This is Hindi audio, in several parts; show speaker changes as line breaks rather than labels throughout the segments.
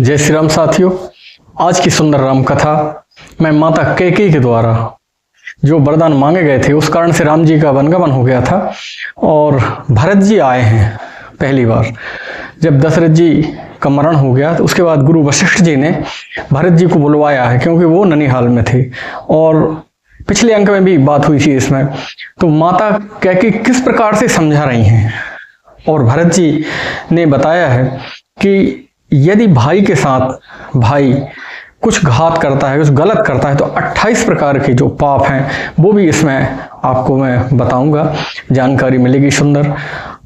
जय श्री राम साथियों। आज की सुंदर राम कथा मैं माता कैकेयी के द्वारा जो वरदान मांगे गए थे उस कारण से राम जी का वनगमन हो गया था और भरत जी आए हैं पहली बार। जब दशरथ जी का मरण हो गया तो उसके बाद गुरु वशिष्ठ जी ने भरत जी को बुलवाया है क्योंकि वो ननिहाल में थे और पिछले अंक में भी बात हुई थी इसमें। तो माता कैकेयी किस प्रकार से समझा रही हैं और भरत जी ने बताया है कि यदि भाई के साथ भाई कुछ घात करता है, कुछ गलत करता है तो 28 प्रकार के जो पाप हैं वो भी इसमें आपको मैं बताऊंगा, जानकारी मिलेगी सुंदर।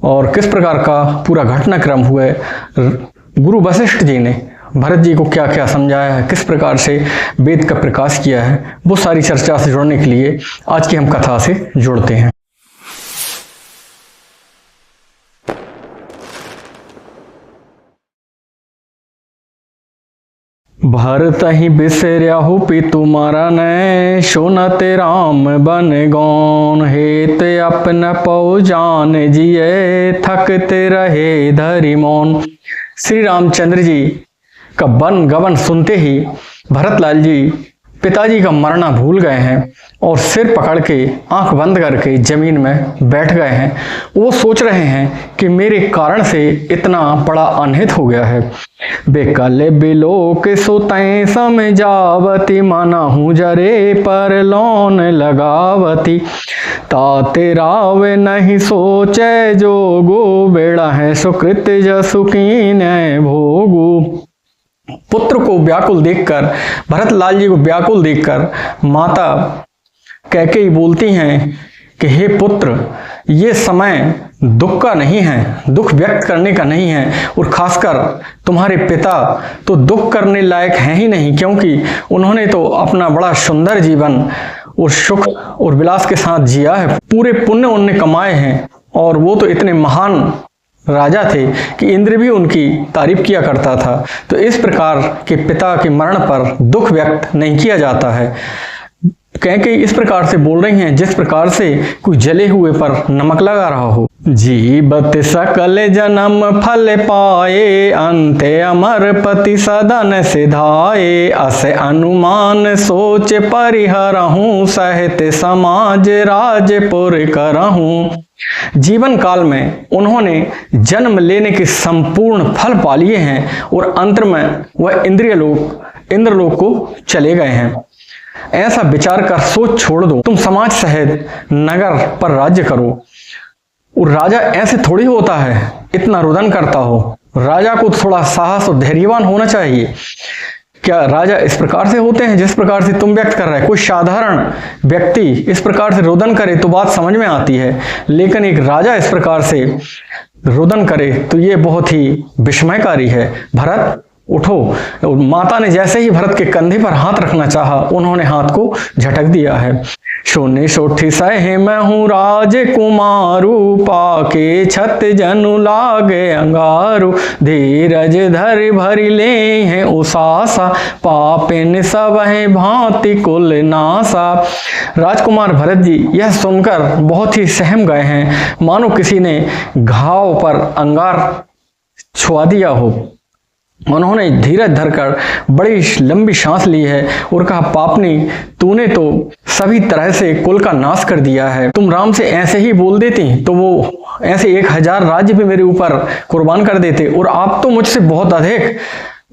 और किस प्रकार का पूरा घटनाक्रम हुआ है, गुरु वशिष्ठ जी ने भरत जी को क्या क्या समझाया है, किस प्रकार से वेद का प्रकाश किया है, वो सारी चर्चा से जुड़ने के लिए आज की हम कथा से जुड़ते हैं। भरत ही बिसर्या हो पितु मरन, सुनत राम बन गौन, हेत अपन पौ जान जिये, थकते रहे धरि मौन। श्री रामचंद्र जी का वन गमन सुनते ही भरतलाल जी पिताजी का मरना भूल गए हैं और सिर पकड़ के आंख बंद करके जमीन में बैठ गए हैं। वो सोच रहे हैं कि मेरे कारण से इतना बड़ा अनहित हो गया है। बेकल बिलोक सुतैं समझावती, मना हूँ जरे पर लौन लगावती, ताते रावे नहीं सोचे जोगो, बेड़ा है सुकृत जसु कीन्ह भोगु। पुत्र को व्याकुल देखकर, भरतलाल जी को व्याकुल देखकर माता कैकेयी बोलती हैं कि हे पुत्र, ये समय दुख का नहीं है, दुख व्यक्त करने का नहीं है और खासकर तुम्हारे पिता तो दुख करने लायक हैं ही नहीं, क्योंकि उन्होंने तो अपना बड़ा सुंदर जीवन और सुख और विलास के साथ जिया है, पूरे पुण्य उन्होंने कमाए हैं और वो तो इतने महान राजा थे कि इंद्र भी उनकी तारीफ किया करता था। तो इस प्रकार के पिता के मरण पर दुख व्यक्त नहीं किया जाता है। कैकेयी इस प्रकार से बोल रही हैं जिस प्रकार से कोई जले हुए पर नमक लगा रहा हो। जीवत सकल जन्म फल पाए, अंते अमर पति सदन सिधाए, अस अनुमान सोच परिहरहूँ, सहित समाज राजपुर करहूँ। जीवन काल में उन्होंने जन्म लेने के संपूर्ण फल पा लिए हैं और अंत में वह इंद्रलोक को चले गए हैं। ऐसा विचार कर सोच छोड़ दो, तुम समाज सहित नगर पर राज्य करो। और राजा ऐसे थोड़ी होता है इतना रुदन करता हो, राजा को थोड़ा साहस और धैर्यवान होना चाहिए। क्या राजा इस प्रकार से होते हैं जिस प्रकार से तुम व्यक्त कर रहे हैं? कोई साधारण व्यक्ति इस प्रकार से रोदन करे तो बात समझ में आती है, लेकिन एक राजा इस प्रकार से रोदन करे तो ये बहुत ही विस्मयकारी है। भरत उठो। और माता ने जैसे ही भरत के कंधे पर हाथ रखना चाहा, उन्होंने हाथ को झटक दिया है। सोने सोठी सहे मैं हूँ राजकुमारू, पाके छत जनु लागे अंगारू, धीरज धर भरी ले हैं उसासा, पापिन सब है भांति कुल नासा। राजकुमार भरत जी यह सुनकर बहुत ही सहम गए हैं, मानो किसी ने घाव पर अंगार छुआ दिया हो। उन्होंने धीरज धरकर बड़ी लंबी सांस ली है और कहा, पापनी, तूने तो सभी तरह से कुल का नाश कर दिया है। तुम राम से ऐसे ही बोल देती तो वो ऐसे 1000 राज्य भी मेरे ऊपर कुर्बान कर देते, और आप तो मुझसे बहुत अधिक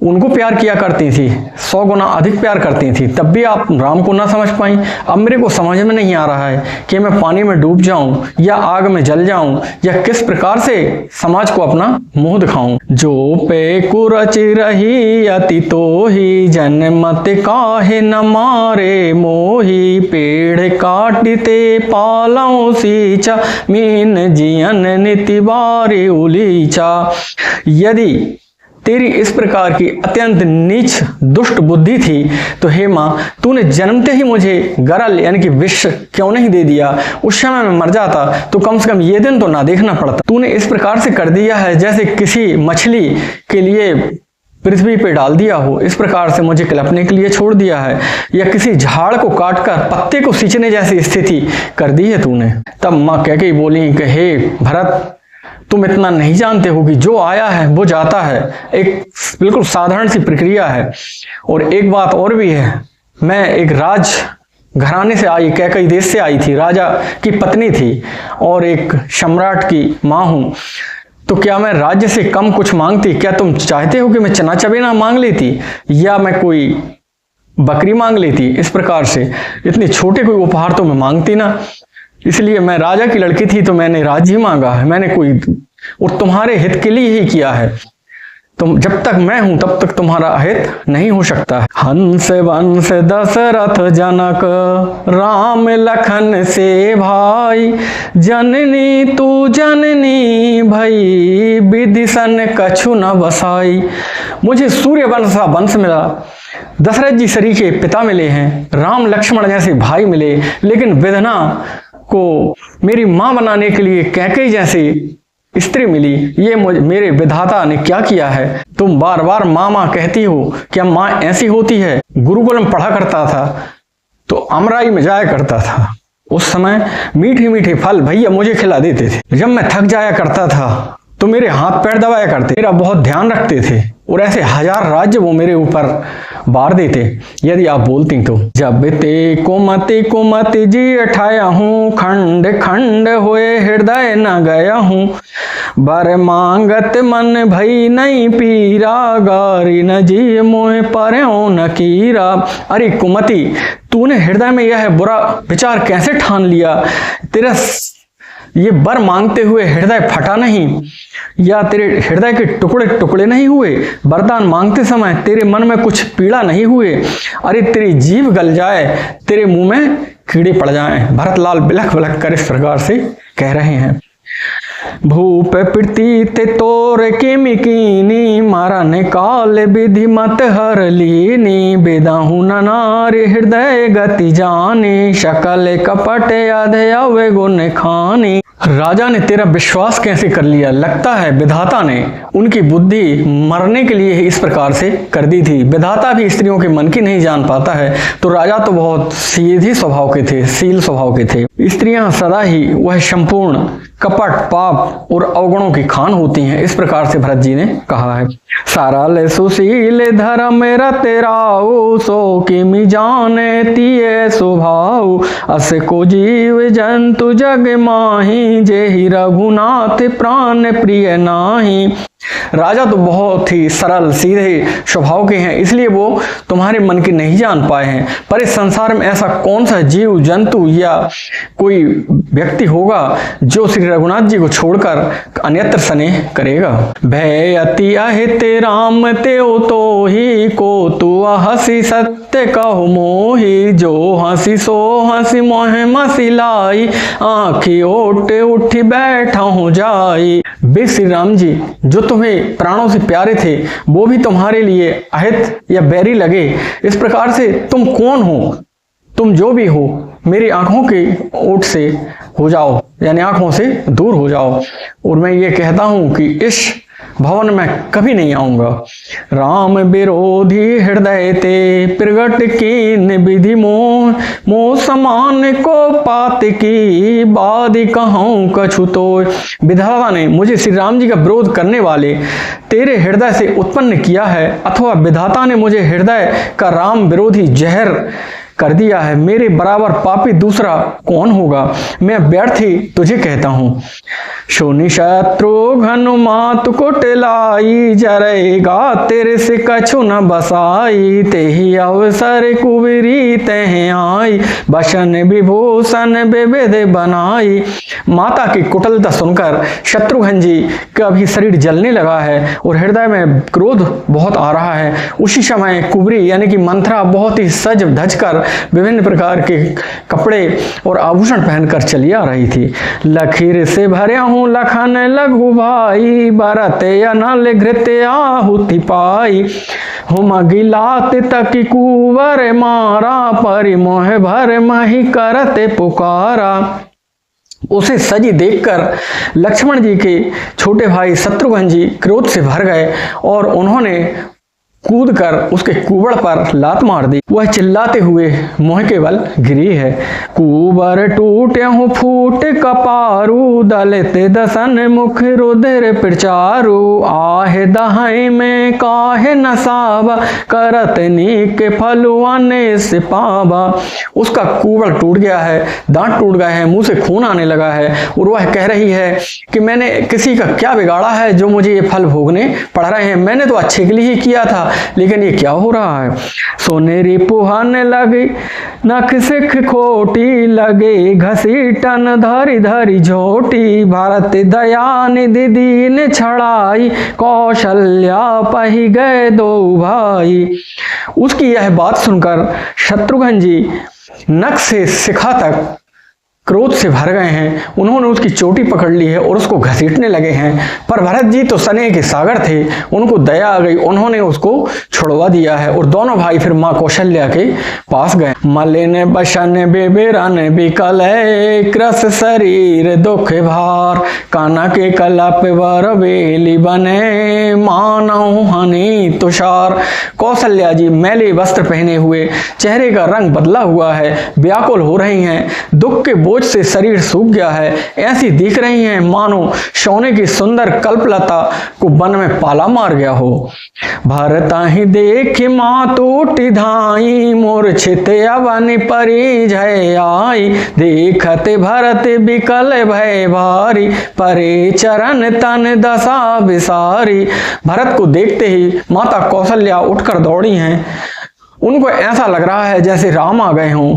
उनको प्यार किया करती थी, 100 गुना अधिक प्यार करती थी, तब भी आप राम को ना समझ पाई। अब मेरे को समझ में नहीं आ रहा है कि मैं पानी में डूब जाऊं या आग में जल जाऊं या किस प्रकार से समाज को अपना मुंह दिखाऊं। जो पे कुरच रही अति तो ही, जन्मत काहे न मारे मोही, पेड़ काटते पालौ सींचा, मीन जियन निति बारी उलीचा। यदि तेरी इस प्रकार की अत्यंत नीच दुष्ट बुद्धि थी तो हे माँ, तूने जन्मते ही मुझे गरल यानी कि विष क्यों नहीं दे दिया? उस समय मैं मर जाता तो कम से कम ये दिन तो ना देखना पड़ता। तूने इस प्रकार से कर दिया है जैसे किसी मछली के लिए पृथ्वी पे डाल दिया हो, इस प्रकार से मुझे कलपने के लिए छोड़ दिया है, या किसी झाड़ को काटकर पत्ते को सींचने जैसी स्थिति कर दी है तूने। तब माँ कैकेयी बोली कि हे भरत, तुम इतना नहीं जानते हो कि जो आया है वो जाता है, एक बिल्कुल साधारण सी प्रक्रिया है। और एक बात और भी है, मैं एक राज घराने से आई, कैकई देश से आई थी, राजा की पत्नी थी और एक सम्राट की माँ हूँ। तो क्या मैं राज्य से कम कुछ मांगती? क्या तुम चाहते हो कि मैं चना चबेना मांग लेती या मैं कोई बकरी मांग लेती? इस प्रकार से इतने छोटे कोई उपहार तो मैं मांगती ना। इसलिए मैं राजा की लड़की थी तो मैंने राज्य ही मांगा है, मैंने कोई, और तुम्हारे हित के लिए ही किया है। तुम जब तक मैं हूं तब तक तुम्हारा हित नहीं हो सकता है। हंस वंश दशरथ जनक राम लखन से भाई, जननी तू जननी भई विदिशन कछु न बसाई। मुझे सूर्य वंश का वंश मिला, दशरथ जी सरी के पिता मिले हैं, राम लक्ष्मण जैसे भाई मिले, लेकिन विधना को मेरी मां बनाने के लिए कैकेयी जैसे स्त्री मिली। ये मेरे विधाता ने क्या किया है? तुम बार बार माँ माँ कहती हो, क्या माँ ऐसी होती है? गुरुकुल में पढ़ा करता था तो अमराई में जाया करता था, उस समय मीठे मीठे फल भैया मुझे खिला देते थे। जब मैं थक जाया करता था तो मेरे हाथ पैर दबाया करते, मेरा बहुत ध्यान रखते थे और ऐसे 1000 राज्य वो मेरे ऊपर बार देते यदि आप बोलती तो। जब ते कुमति जी अठाया हूँ, खंड खंड हुए हृदय न गया हूँ, बर मांगत मन भई नहीं पीरा, गारी न जी मोह पर्यों न कीरा। अरे कुमति, तूने हृदय में यह बुरा विचार कैसे ठान लिया? तेरा ये बर मांगते हुए हृदय फटा नहीं या तेरे हृदय के टुकड़े टुकड़े नहीं हुए? वरदान मांगते समय तेरे मन में कुछ पीड़ा नहीं हुए? अरे तेरी जीभ गल जाए, तेरे मुंह में कीड़े पड़ जाएं। भरतलाल बिलख बिलख कर इस प्रकार से कह रहे हैं। भूप प्रीत तोर किमिकीनी, मरण काल विधि मत हर लीनी, बेदाहु नार हृदय गति जानी, शकल कपट अधयावे गुण खानी। राजा ने तेरा विश्वास कैसे कर लिया? लगता है विधाता ने उनकी बुद्धि मरने के लिए इस प्रकार से कर दी थी। विधाता भी स्त्रियों के मन की नहीं जान पाता है, तो राजा तो बहुत सीधे स्वभाव के थे, शील स्वभाव के थे। स्त्रियां सदा ही वह संपूर्ण कपट, पाप और अवगुणों की खान होती हैं, इस प्रकार से भरत जी ने कहा है। सरल सुशील धर्म रतेराऊ, सो किमि जाने तिये स्वभाव, अस को जीव जंतु जग माही, जेहि रघुनाथ प्राण प्रिय नाही। राजा तो बहुत ही सरल सीधे स्वभाव के हैं, इसलिए वो तुम्हारे मन की नहीं जान पाए हैं। पर इस संसार में ऐसा कौन सा जीव जंतु या कोई व्यक्ति होगा जो श्री रघुनाथ जी को छोड़कर अन्यत्र स्नेह करेगा? भय अति अहित राम तेओ तो ही, को तू हसी सत्य कहु मोही, जो हसी सो हसी मोह मसिलाई, आँखी ओट उठी बैठा हूँ जाई। बे श्री राम जी, जो तुम्हें प्राणों से प्यारे थे वो भी तुम्हारे लिए अहित या बैरी लगे। इस प्रकार से तुम कौन हो? तुम जो भी हो मेरी आंखों के ओट से हो जाओ, यानी आंखों से दूर हो जाओ। और मैं ये कहता हूं कि इस भवन में कभी नहीं आऊंगा। राम विरोधी हृदय ते प्रगट कीन विधि मोह, मोह समान को पात की, बाद कहूं कछु तो। विधाता ने मुझे श्री राम जी का विरोध करने वाले तेरे हृदय से उत्पन्न किया है, अथवा विधाता ने मुझे हृदय का राम विरोधी जहर कर दिया है। मेरे बराबर पापी दूसरा कौन होगा? मैं व्यर्थ ही तुझे कहता हूं। शोनि शत्रुघ्न मात को टेलाई, जरेगा तेरे से कछु न बसाई, तेहि अवसर कुबरी तह आई, बसन विभूषण विविध बनाई। माता की कुटिलता सुनकर शत्रुघ्न जी का भी शरीर जलने लगा है और हृदय में क्रोध बहुत आ रहा है। उसी समय कुबरी यानी कि मंथरा बहुत ही सज धज कर विभिन्न प्रकार के कपड़े और आभूषण पहनकर चली आ रही थी। लखीर से भरया हूँ लखन लघु भाई, बरत अनल घृत आहुति पाई, हुम गिलात तक कुवर मारा, परिमोह भर मही करते पुकारा। उसे सजी देखकर लक्ष्मण जी के छोटे भाई शत्रुघ्न जी क्रोध से भर गए और उन्होंने कूदकर उसके कुबड़ पर लात मार दी। वह चिल्लाते हुए मोह के बल गिरी है। कुबर टूटे हूँ फूट कपारू, दलित दसन मुख रुधिर प्रचारू, आहे दहाई में काहे नसावा, करत नीक फलुआने से पावा। उसका कुबड़ टूट गया है, दांत टूट गए हैं, मुंह से खून आने लगा है और वह कह रही है कि मैंने किसी का क्या बिगाड़ा है जो मुझे ये फल भोगने पड़ रहे हैं, मैंने तो अच्छे के लिए ही किया था, लेकिन ये क्या हो रहा है। सोनेरी पुहाने लगी नख सिख खोटी, लगे घसीटन धरी धरी झोटी, भारत दया निधि दीन छड़ाई, कौशल्या पही गए दो भाई। उसकी यह बात सुनकर शत्रुघ्न जी नख से शिखा तक क्रोध से भर गए हैं। उन्होंने उसकी चोटी पकड़ ली है और उसको घसीटने लगे हैं, पर भरत जी तो स्नेह के सागर थे, उनको दया आ गई, उन्होंने उसको छुड़वा दिया है और दोनों भाई फिर माँ कौशल्या के पास गए। मलिन बशन बेबेरन बिकल क्रस शरीर दुख भार, काना के कलप वर बेली बने, मानव हनी तुषार। कौशल्या जी मैले वस्त्र पहने हुए, चेहरे का रंग बदला हुआ है, व्याकुल हो रही हैं, दुख के बोझ से शरीर सूख गया है, ऐसी दिख रही हैं मानो सोने की सुंदर कल्पलता को वन में पाला मार गया हो। भरता ही देख माँ टूटी धाई, मूर्छित अवन परी जय आई, देखते भरत बिकल भय भारी, परे चरण तन दशा विसारी। भरत को देखते ही माता कौशल्या उठकर दौड़ी हैं। उनको ऐसा लग रहा है जैसे राम आ गए हों,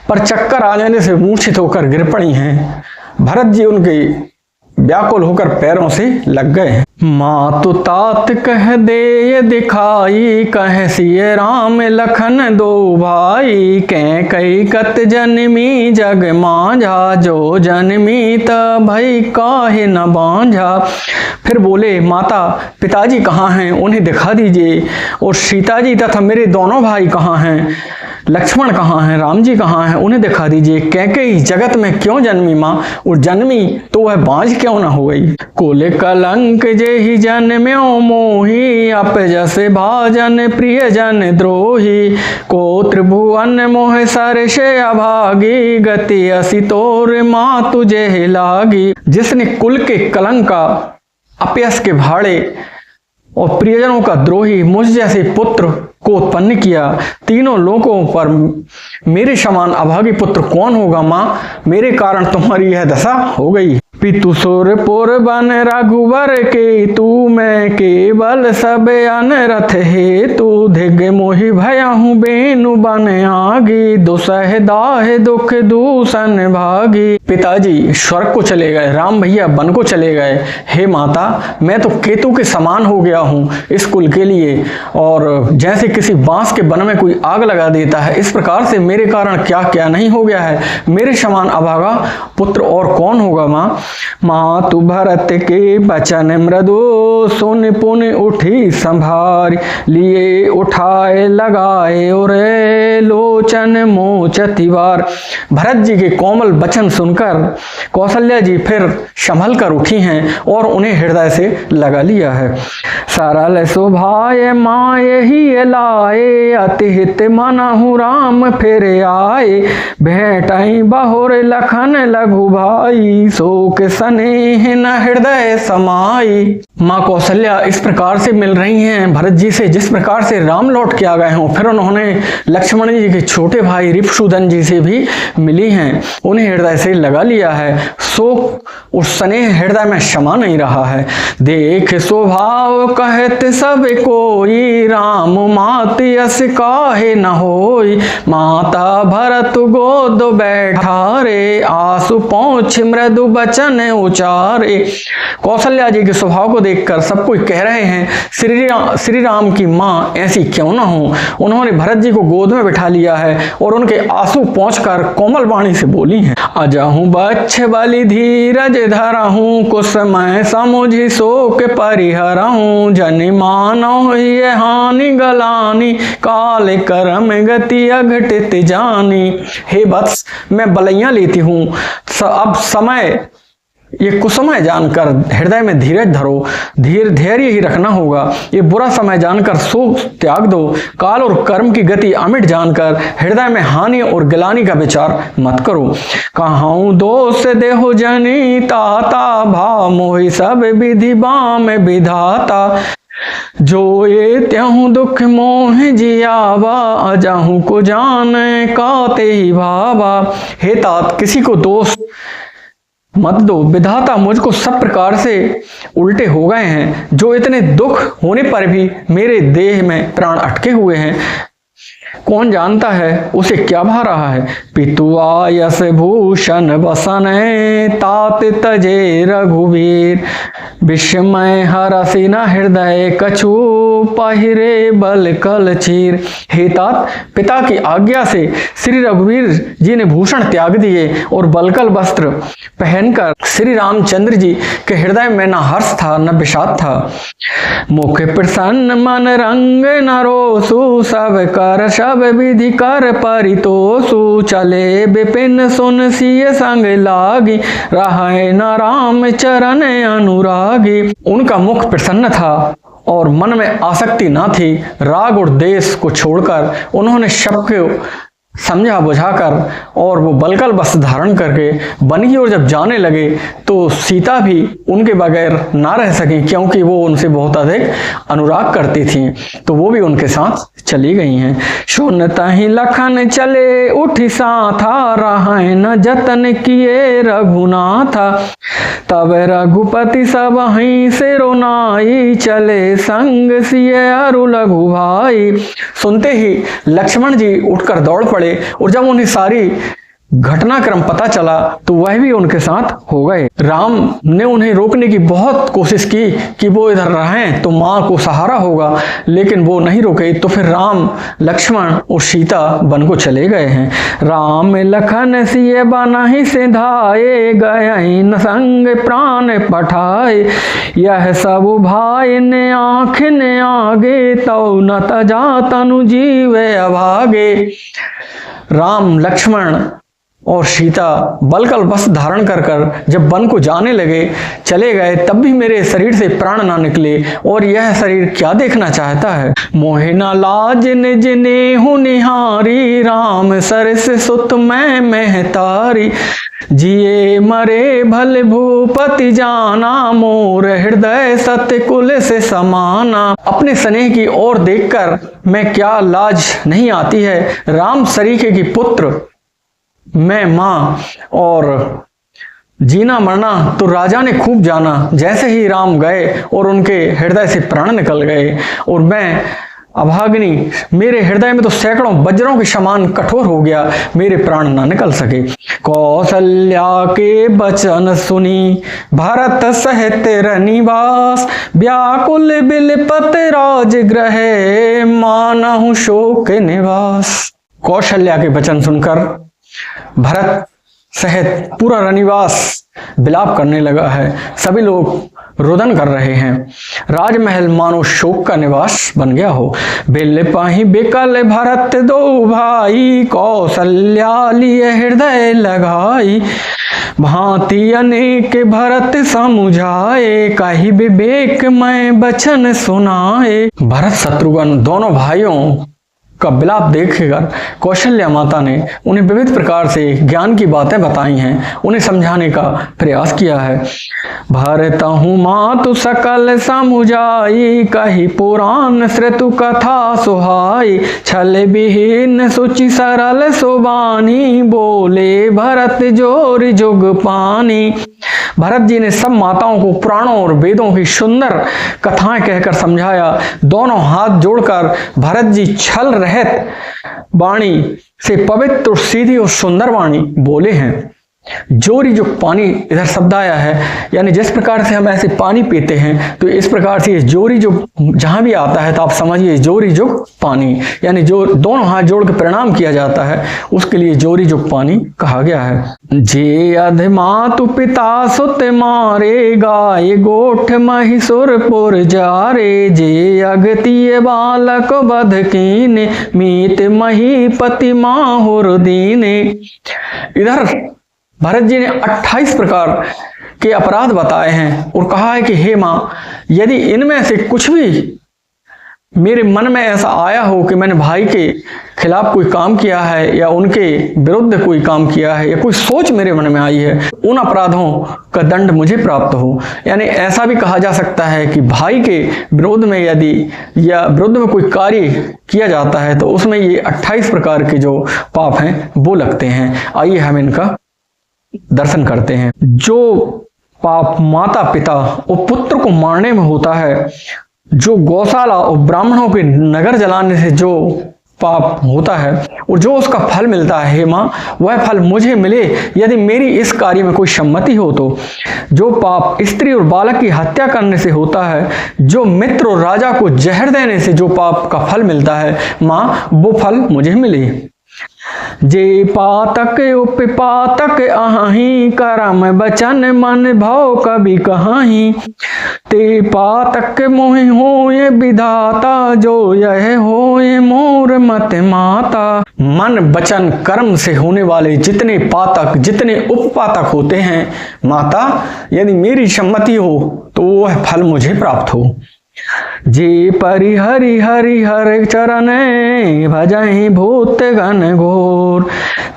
पर चक्कर आ जाने से मूर्छित होकर गिर पड़ी हैं। भरत जी उनके व्याकुल होकर पैरों से लग गए हैं। माँ तो तात कह दे दिखाई, कह सिय राम लखन दो भाई, कह कई कत जन्मी जग मांझा, जो जन्मी त भई काहे न बांझा। फिर बोले माता पिताजी कहाँ हैं, उन्हें दिखा दीजिए, और सीता जी तथा मेरे दोनों भाई कहाँ हैं, लक्ष्मण कहाँ हैं, राम जी कहाँ हैं, उन्हें दिखा दीजिए। कैकेयी जगत में क्यों जन्मी माँ, और जन्मी तो वह बांझ क्यों न हो गई। कुल कलंक जेहि जन्म्यो मोही, अप जसे भाजन प्रिय जन द्रोही, को त्रिभुवन मोह सरसे अभागी, गति असी तोर माँ तुझे लागी। जिसने कुल के कलंक का, अपयश के भाड़े और प्रियजनों का द्रोही मुझ जैसे पुत्र को उत्पन्न किया, तीनों लोकों पर मेरे समान अभागी पुत्र कौन होगा माँ, मेरे कारण तुम्हारी यह दशा हो गई। पितु सुर पुर बन रघुवर के, तू मैं केवल सब अनरथ हे, तू धिग मोहि भयहु बेनु बन आगी, दुसह दाह दुख दूषण भागी। पिताजी स्वर्ग को चले गए, राम भैया वन को चले गए, हे माता मैं तो केतु के समान हो गया हूँ इस कुल के लिए, और जैसे किसी बांस के वन में कोई आग लगा देता है, इस प्रकार से मेरे कारण क्या क्या नहीं हो गया है। मेरे समान अभागा पुत्र और कौन होगा माँ। माँ तू भरत के बचन मृदु, सुन पुन उठी संभार, लिए उठाए लगाए और लोचन मोचतिवार। भरत जी के कोमल वचन सुनकर कौशल्या जी फिर संभल कर उठी हैं और उन्हें हृदय से लगा लिया है। सरल शोभाए माँ यही लाए, अति हित मनहु राम फिर आए, भेंटाई बहुर लखन लघु भाई, शोक स्नेह न हृदय समाई। माँ कौशल्या इस प्रकार से मिल रही हैं भरत जी से जिस प्रकार से राम लौट के आ गए हों। फिर उन्होंने लक्ष्मण जी के छोटे भाई रिपुसूदन जी से भी मिली हैं, उन्हें हृदय से लगा लिया है। शोक और स्नेह हृदय में क्षमा नहीं रहा है। देख स्वभाव कहत सब कोई, राम माति अस काहे न होई, माता भरत गोद बैठारे, आसु पहुँच मृदु बचन उचारे। कौशल्या जी के स्वभाव को देखकर सब कोई कह रहे हैं श्री राम की माँ ऐसी क्यों ना हो। उन्होंने भरत जी को गोद में बिठा लिया है और उनके आंसू पहुंचकर कोमल वाणी से बोली हैं। अजहूँ बच्छ बलि धीरज धरहूँ, कुसमय समुझि शोक परिहरहूँ, जनि मानव ये हानि गलानी, काल कर्म गति अघटित जानी। हे वत्स मैं बलैया लेती हूँ, अब समय ये कुसमय जानकर हृदय में धीरज धरो, धैर्य ही रखना होगा। ये बुरा समय जानकर शोक त्याग दो। काल और कर्म की गति अमिट जानकर हृदय में हानि और गिलानी का विचार मत करो। कहाऊं दोष देहो जनी ताता, भाव मोहि सब विधि बाम विधाता। जो ये त्यों दुख मोह जियावा, अजाहू को जाने काते ही भावा। हे तात, किसी को दोष मत दो, विधाता मुझको सब प्रकार से उल्टे हो गए हैं। जो इतने दुख होने पर भी मेरे देह में प्राण अटके हुए हैं, कौन जानता है उसे क्या भा रहा है। पितुआ यस भूषण बसन तात तजे रघुवीर, विस्मय हरसि न हृदय कछु, पहिरे बल कल चीर। हे तात, पिता की आज्ञा से श्री रघुवीर जी ने भूषण त्याग दिए और बलकल वस्त्र पहनकर श्री रामचंद्र जी के हृदय में न हर्ष था न विषाद था। मुख प्रसन्न मन रंग न रोसु, सब कर सब विधि कर परितोषु। चले विपिन सुन सिय संग लागी, रहे न राम चरण अनुरागी। उनका मुख प्रसन्न था और मन में आसक्ति न थी। राग और देश को छोड़कर उन्होंने सबको समझा बुझाकर और वो बलकल वस्त्र धारण करके वन की ओर जब जाने लगे तो सीता भी उनके बगैर ना रह सकी, क्योंकि वो उनसे बहुत अधिक अनुराग करती थी, तो वो भी उनके साथ चली गई हैं। सुनता ही लखन चले उठी साथा, रहे न जतन किए रघुनाथा। तब रघुपति सब ही से रोनाई, चले संग सिए अरु लघु भाई। सुनते ही लक्ष्मण जी उठकर दौड़ पड़े और जब उन्हें सारी घटनाक्रम पता चला तो वह भी उनके साथ हो गए। राम ने उन्हें रोकने की बहुत कोशिश की कि वो इधर रहें तो माँ को सहारा होगा, लेकिन वो नहीं रुके। तो फिर राम, लक्ष्मण और सीता वन को चले गए हैं। राम लखन सिए बनाहि सिधाए, गए न संग प्राण पठाए। यह सब भाई ने आँख ने आगे, तो न तजा तनु जीवे अभागे। राम, लक्ष्मण और सीता बलकल वस्त्र धारण कर कर जब वन को जाने लगे, चले गए, तब भी मेरे शरीर से प्राण ना निकले। और यह शरीर क्या देखना चाहता है। मोहे न लाज निज नेहु निहारी, राम सरस सुत मैं महतारी। जिए मरे भल भूपति जाना, मोर हृदय सत्य कुल से समाना। अपने स्नेह की ओर देखकर मैं क्या लाज नहीं आती है। राम सरीखे की पुत्र मैं माँ, और जीना मरना तो राजा ने खूब जाना। जैसे ही राम गए और उनके हृदय से प्राण निकल गए, और मैं अभागिनी, मेरे हृदय में तो सैकड़ों वज्रों के समान कठोर हो गया, मेरे प्राण ना निकल सके। कौशल्या के बचन सुनी, भरत सहित रनिवास। व्याकुल बिलपत राजगृह, मानहु शोक निवास। कौशल्या के वचन सुनकर भरत सहित पूरा रनिवास विलाप करने लगा है। सभी लोग रुदन कर रहे हैं। राजमहल मानो शोक का निवास बन गया हो। बिल पाही बिकल भरत दो भाई, कौशल्या लिए हृदय लगाई। भांति अनेक भरत समुझाए, कही विवेक मैं बचन सुनाए। भरत शत्रुघ्न दोनों भाइयों का विलाप देखकर कौशल्या माता ने उन्हें विविध प्रकार से ज्ञान की बातें बताई हैं, उन्हें समझाने का प्रयास किया है। भरतहु मातु सकल समुझाई, कही पुराण श्रुतु कथा सुहाई। छल विहीन सुचि सरल सुबानी, बोले भरत जोर जुग पानी। भरत जी ने सब माताओं को पुराणों और वेदों की सुंदर कथाएं कहकर समझाया। दोनों हाथ जोड़कर भरत जी छल रहित वाणी से पवित्र और सीधी और सुंदर वाणी बोले हैं। जोरी जुग पानी इधर शब्द आया है, यानी जिस प्रकार से हम ऐसे पानी पीते हैं, तो इस प्रकार से जोरी जुग जहां भी आता है तो आप समझिए जोरी जुग पानी, यानी जो दोनों हाथ जोड़ के प्रणाम किया जाता है उसके लिए जोरी जुग पानी कहा गया है। जे अधमातु पिता सुत मारे, गाय गोठ महिषुरपुर जारे। जे अगतिय बालक बध कीने, मीत महीपति माहुर दीने। इधर भरत जी ने 28 प्रकार के अपराध बताए हैं और कहा है कि हे माँ, यदि इनमें से कुछ भी मेरे मन में ऐसा आया हो कि मैंने भाई के खिलाफ कोई काम किया है या उनके विरुद्ध कोई काम किया है या कोई सोच मेरे मन में आई है, उन अपराधों का दंड मुझे प्राप्त हो। यानी ऐसा भी कहा जा सकता है कि भाई के विरोध में यदि या विरुद्ध में कोई कार्य किया जाता है तो उसमें ये 28 प्रकार के जो पाप हैं वो लगते हैं। आइए हम इनका दर्शन करते हैं। जो पाप माता पिता और पुत्र को मारने में होता है, जो गौशाला और ब्राह्मणों के नगर जलाने से जो पाप होता है और जो उसका फल मिलता है, हे माँ, वह फल मुझे मिले यदि मेरी इस कार्य में कोई सम्मति हो तो। जो पाप स्त्री और बालक की हत्या करने से होता है, जो मित्र और राजा को जहर देने से जो पाप का फल मिलता है, माँ, वो फल मुझे मिले। जे पातक उपपातक अहि, करम बचन मन भाव कभी कहाही। ते पातक मोहि होए विधाता, जो यह होए मोर मत माता। मन वचन कर्म से होने वाले जितने पातक, जितने उपपातक होते हैं, माता, यदि मेरी सम्मति हो तो वह फल मुझे प्राप्त हो। जे परि हरि हरि हर चरण, भजहि भूत गण घोर।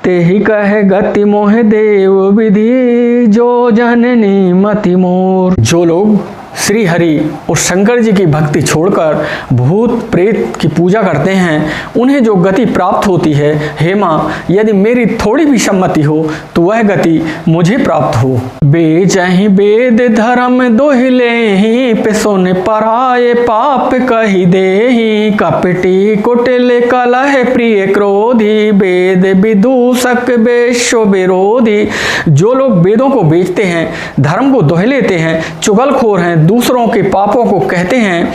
तेहि कहे गति मोह देव विधि, जो जननी मति मोर। जो लोग श्री हरि और शंकर जी की भक्ति छोड़कर भूत प्रेत की पूजा करते हैं, उन्हें जो गति प्राप्त होती है, हे माँ, यदि मेरी थोड़ी भी सम्मति हो तो वह गति मुझे प्राप्त हो। बेचहि वेद धर्म दोहिलेहि, पिसुन पराये पाप कहि देहि। कपटी कुटिल कलह प्रिय क्रोधी, वेद विदूषक वेश्य विरोधी। जो लोग वेदों को बेचते हैं, धर्म को दोह लेते हैं, चुगलखोर हैं, दूसरों के पापों को कहते हैं,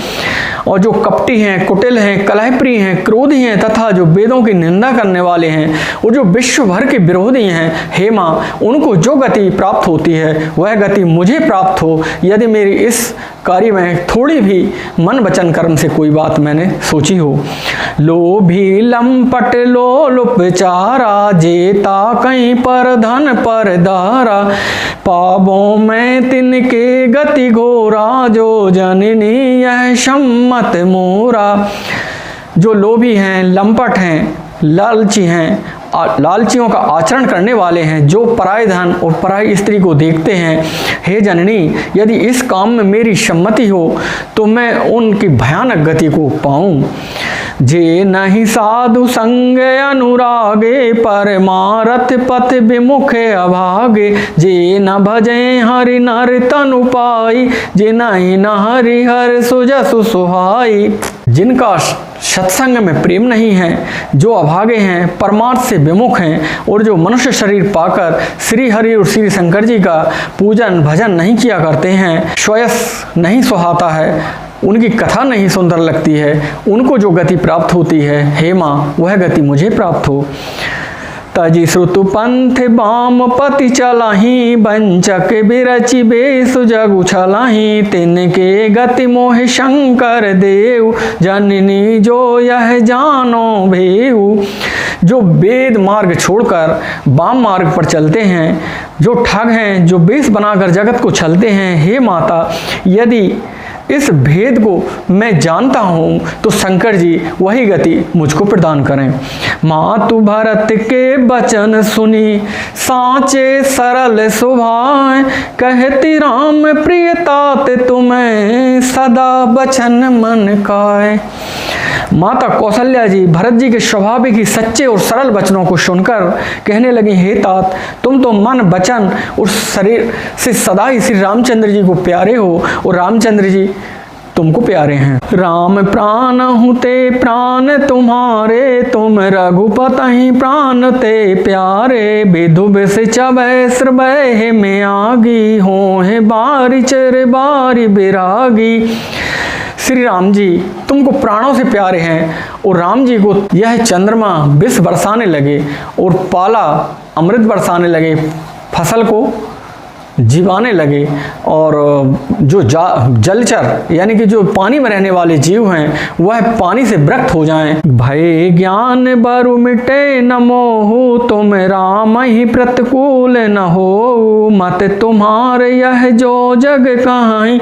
और जो कपटी हैं, कुटिल हैं, कलहप्रिय हैं, क्रोधी हैं तथा जो वेदों की निंदा करने वाले हैं और जो विश्व भर के विरोधी हैं, हे माँ, उनको जो गति प्राप्त होती है वह गति मुझे प्राप्त हो यदि मेरी इस कार्य में थोड़ी भी मन वचन कर्म से कोई बात मैंने सोची हो। लोभी लंपट लोलुपचारा, जेता कहीं पर धन पर दारा। पापों में तिनके गति घोरा, जो जननी यह सम्मत मोरा। जो लोभी हैं, लंपट हैं, लालची हैं, लालचियों का आचरण करने वाले हैं, जो पराय धन और पराई स्त्री को देखते हैं, हे जननी, यदि इस काम में मेरी सम्मति हो तो मैं उनकी भयानक गति को पाऊं। जे नहीं साधु संग अनुरागे, परमारथ पथ विमुखे अभागे। जे न भजे हरि नर तनु पाई, जे नहीं न हरि हर सुजसु सुहाई। जिनका सत्संग में प्रेम नहीं है, जो अभागे हैं, परमार्थ से विमुख हैं और जो मनुष्य शरीर पाकर श्री हरि और श्री शंकर जी का पूजन भजन नहीं किया करते हैं, श्वयस नहीं सुहाता है, उनकी कथा नहीं सुंदर लगती है, उनको जो गति प्राप्त होती है, हे माँ, वह गति मुझे प्राप्त हो। तजि श्रुतु पंथ बामपति चलाही, बंचक बिरचि बेसु जगु छलाही। तिनके गति मोहि शंकर देव, जननी जो यह जानो भेऊ। जो वेद मार्ग छोड़कर वाम मार्ग पर चलते हैं, जो ठग हैं, जो बेस बनाकर जगत को छलते हैं, हे माता, यदि इस भेद को मैं जानता हूँ तो शंकर जी वही गति मुझको प्रदान करें। मातु भरत के वचन सुनी, साँचे सरल सुभाए। कहती राम प्रिय तात तुम्हें, सदा वचन मन काए। माता कौशल्या जी भरत जी के स्वाभाविक ही सच्चे और सरल वचनों को सुनकर कहने लगी, हे तात, तुम तो मन वचन और शरीर से सदा ही श्री रामचंद्र जी को प्यारे हो और रामचंद्र जी तुमको प्यारे हैं। राम प्राण हूँ ते प्राण तुम्हारे, तुम रघुपति प्राण ते प्यारे। विधु विष चबै श्रवै में आगी, हो है बारी चर बारी बिरागी। श्री राम जी तुमको प्राणों से प्यारे हैं और राम जी को यह चंद्रमा विष बरसाने लगे और पाला अमृत बरसाने लगे, फसल को जीवाने लगे और जो जलचर यानी कि जो पानी में रहने वाले जीव हैं वह पानी से विरक्त हो जाएं। भय ज्ञान बरु मिटे न मोहु तुम राम ही प्रतिकूल न हो, मत तुम्हारे यह जो जग कहाई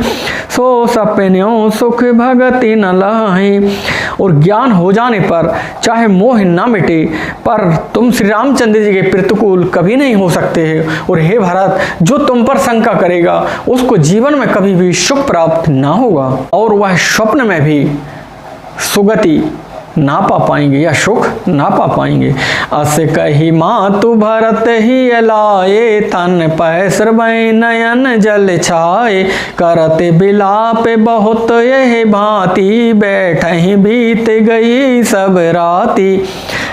सो सपन्यों सुख भगति न लाही। और ज्ञान हो जाने पर चाहे मोह न मिटे पर तुम श्री रामचंद्र जी के प्रतिकूल कभी नहीं हो सकते हैं। और हे भरत, जो तुम पर शंका करेगा उसको जीवन में कभी भी सुख प्राप्त ना होगा और वह स्वप्न में भी सुगति ना पा पाएंगे या सुख ना पा पाएंगे। अस कही मातु भरत ही अलाए तन पैसर नयन जल छाए, करते बिलाप बहुत यह भांति बैठही बीत गई सब राती।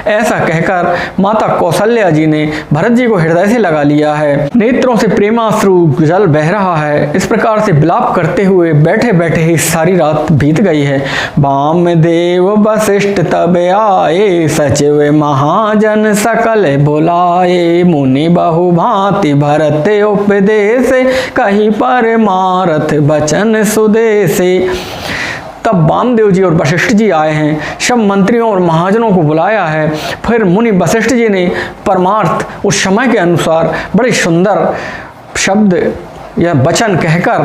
ऐसा कहकर माता कौशल्या जी ने भरत जी को हृदय से लगा लिया है। नेत्रों से प्रेमाश्रु जल बह रहा है। इस प्रकार से विलाप करते हुए बैठे बैठे ही सारी रात बीत गई है। वामदेव वशिष्ठ तब आए, सचिव महाजन सकल बुलाए, मुनि बहु भांति भरत उपदेश, कहीं पर मारथ बचन सुदेशे। तब वामदेव जी और वशिष्ठ जी आए हैं, सब मंत्रियों और महाजनों को बुलाया है। फिर मुनि वशिष्ठ जी ने परमार्थ उस समय के अनुसार बड़े सुंदर शब्द या वचन कहकर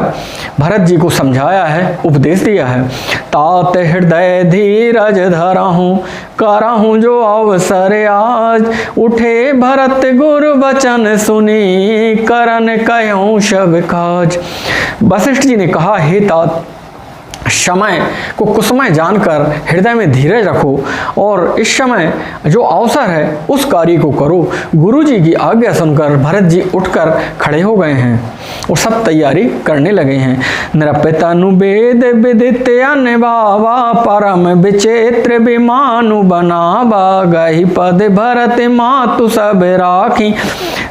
भरत जी को समझाया है, उपदेश दिया है। तात हृदय धीरज धरहूँ, करहूँ जो अवसर आज, उठे भरत गुरु वचन सुनी, करन कहूँ सब काज। वशिष्ठ जी ने कहा, हे तात, समय को कुसमय जानकर हृदय में धीरज रखो और इस समय जो अवसर है उस कार्य को करो। गुरु जी की आज्ञा सुनकर भरत जी उठकर खड़े हो गए हैं और सब तैयारी करने लगे हैं। नृपतनु वेद विदित अनबावा, परम विचित्र विमानु बनावा, गही पद भरत मातु सब राखी,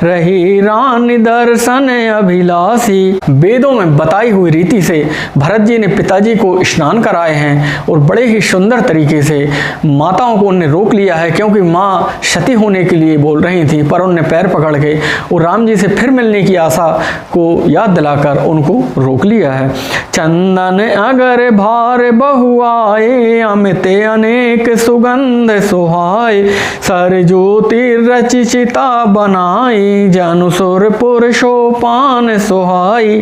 रही रानी दर्शन अभिलाषी। वेदों में बताई हुई रीति से भरत जी ने पिताजी को स्नान कराए हैं और बड़े ही सुंदर तरीके से माताओं को उन्हें रोक लिया है, क्योंकि माँ सती होने के लिए बोल रही थी, पर उन्हें पैर पकड़ के और राम जी से फिर मिलने की आशा को याद दिलाकर उनको रोक लिया है। चंदन अगर भार बहु आए, अमित अनेक सुगंध सुहाए, सर ज्योति रचि चिता बनाई, जनु सुरपुर सोपान सुहाई।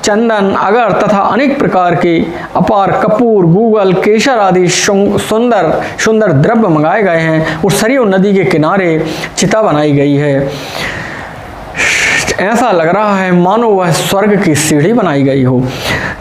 चंदन अगर तथा अनेक प्रकार के अपार कपूर गूगल केसर आदि सुंदर सुंदर द्रव्य मंगाए गए हैं और सरयू नदी के किनारे चिता बनाई गई है। ऐसा लग रहा है मानो वह स्वर्ग की सीढ़ी बनाई गई हो।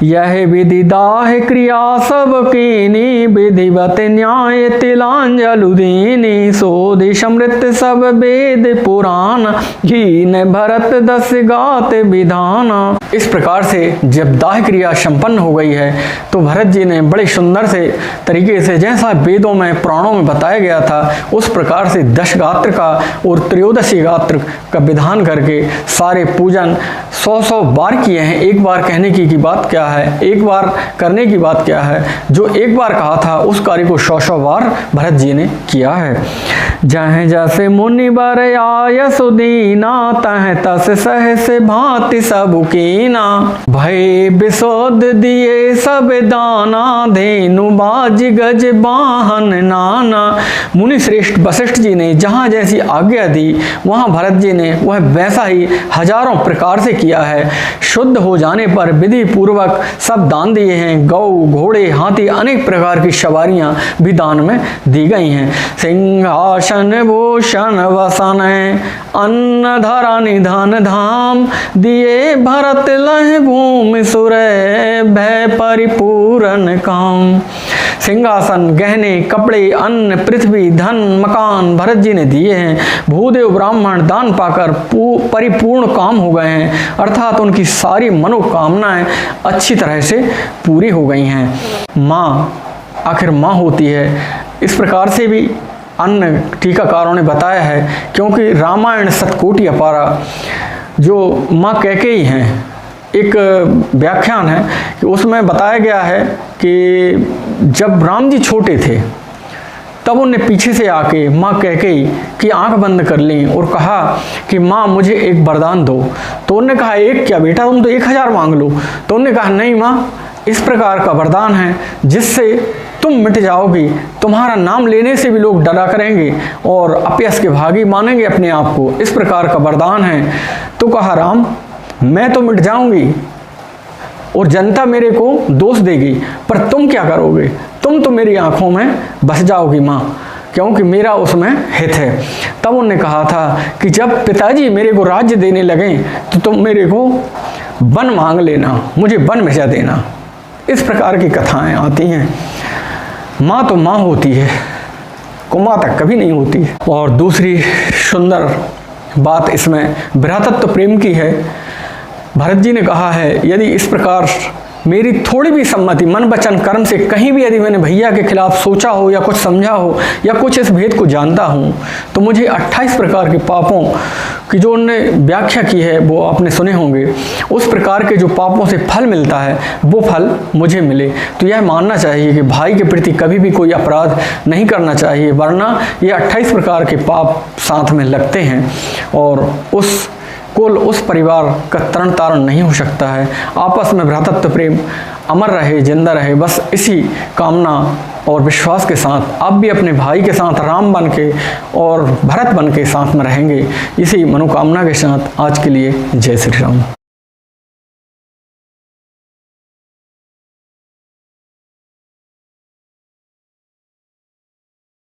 यह विधि दाह क्रिया सब कीनी, विधिवत न्याय तिलांजलु दीनी, सोधि समृत सब वेद पुराण, कीन भरत दस गात विधान। इस प्रकार से जब दाह क्रिया संपन्न हो गई है तो भरत जी ने बड़े सुंदर से तरीके से जैसा वेदों में पुराणों में बताया गया था उस प्रकार से 10 गात्र का और त्रयोदशी गात्र का विधान करके सारे पूजन 100 बार किए हैं। एक बार कहने की बात क्या है, एक बार करने की बात क्या है। जो एक बार कहा था उस कार्य को 100 बार भरत जी ने किया है। जहाँ जैसे मुनि बर आय सुदीना, तह तस सहस भांति सब कीना, भय विशोध दिए सब दाना, धेनु बाज गज वाहन नाना। मुनि श्रेष्ठ वशिष्ठ जी ने जहाँ जैसी आज्ञा दी वहाँ भरत जी ने वह वैसा ही हजारों प्रकार से किया है। शुद्ध हो जाने पर विधि पूर्वक सब दान दिए हैं। गौ घोड़े हाथी अनेक प्रकार की सवारियां भी दान में दी गई हैं। सिंहासन भूषण वसन अन्न धरा निधन धाम, दिए भरत लह भूमि सुर भय परिपूर्ण काम। सिंहासन गहने कपड़े अन्न पृथ्वी धन मकान भरत जी ने दिए हैं। भूदेव ब्राह्मण दान पाकर परिपूर्ण काम हो गए हैं, अर्थात उनकी सारी मनोकामनाएं अच्छी तरह से पूरी हो गई हैं। माँ आखिर माँ होती है, इस प्रकार से भी अन्य टीकाकारों ने बताया है, क्योंकि रामायण शतकोटि अपारा जो माँ कैकेयी हैं, एक व्याख्यान है कि उसमें बताया गया है कि जब राम जी छोटे थे तब उन्हें पीछे से आके माँ कैकेयी की आंख बंद कर ली और कहा कि माँ मुझे एक वरदान दो। तो उन्होंने कहा एक क्या बेटा, तुम तो 1000 मांग लो। तो उन्होंने कहा नहीं माँ, इस प्रकार का वरदान है जिससे तुम मिट जाओगी, तुम्हारा नाम लेने से भी लोग डरा करेंगे और अपयश के भागी मानेंगे अपने आप को, इस प्रकार का वरदान है। तो कहा राम मैं तो मिट जाऊंगी और जनता मेरे को दोष देगी, पर तुम क्या करोगे, तुम तो मेरी आंखों में बस जाओगी माँ, क्योंकि मेरा उसमें हित है। तब उन्होंने कहा था कि जब पिताजी मेरे को राज्य देने लगें तो तुम मेरे को वन मांग लेना, मुझे वन भेजा देना। इस प्रकार की कथाएं आती हैं। माँ तो माँ होती है, कुमाता कभी नहीं होती। और दूसरी सुंदर बात इसमें भ्रातृत्व प्रेम की है। भरत जी ने कहा है यदि इस प्रकार मेरी थोड़ी भी सम्मति मन वचन कर्म से कहीं भी यदि मैंने भैया के खिलाफ सोचा हो या कुछ समझा हो या कुछ इस भेद को जानता हूँ तो मुझे 28 प्रकार के पापों की जो उन्होंने व्याख्या की है वो आपने सुने होंगे, उस प्रकार के जो पापों से फल मिलता है वो फल मुझे मिले। तो यह मानना चाहिए कि भाई के प्रति कभी भी कोई अपराध नहीं करना चाहिए, वरना ये 28 प्रकार के पाप साथ में लगते हैं और उस परिवार का तरण तारण नहीं हो सकता है। आपस में भ्रातृत्व प्रेम अमर रहे, जिंदा रहे, बस इसी कामना और विश्वास के साथ आप भी अपने भाई के साथ राम बन के और भरत बन के साथ में रहेंगे। इसी मनोकामना के साथ आज के लिए जय श्री राम।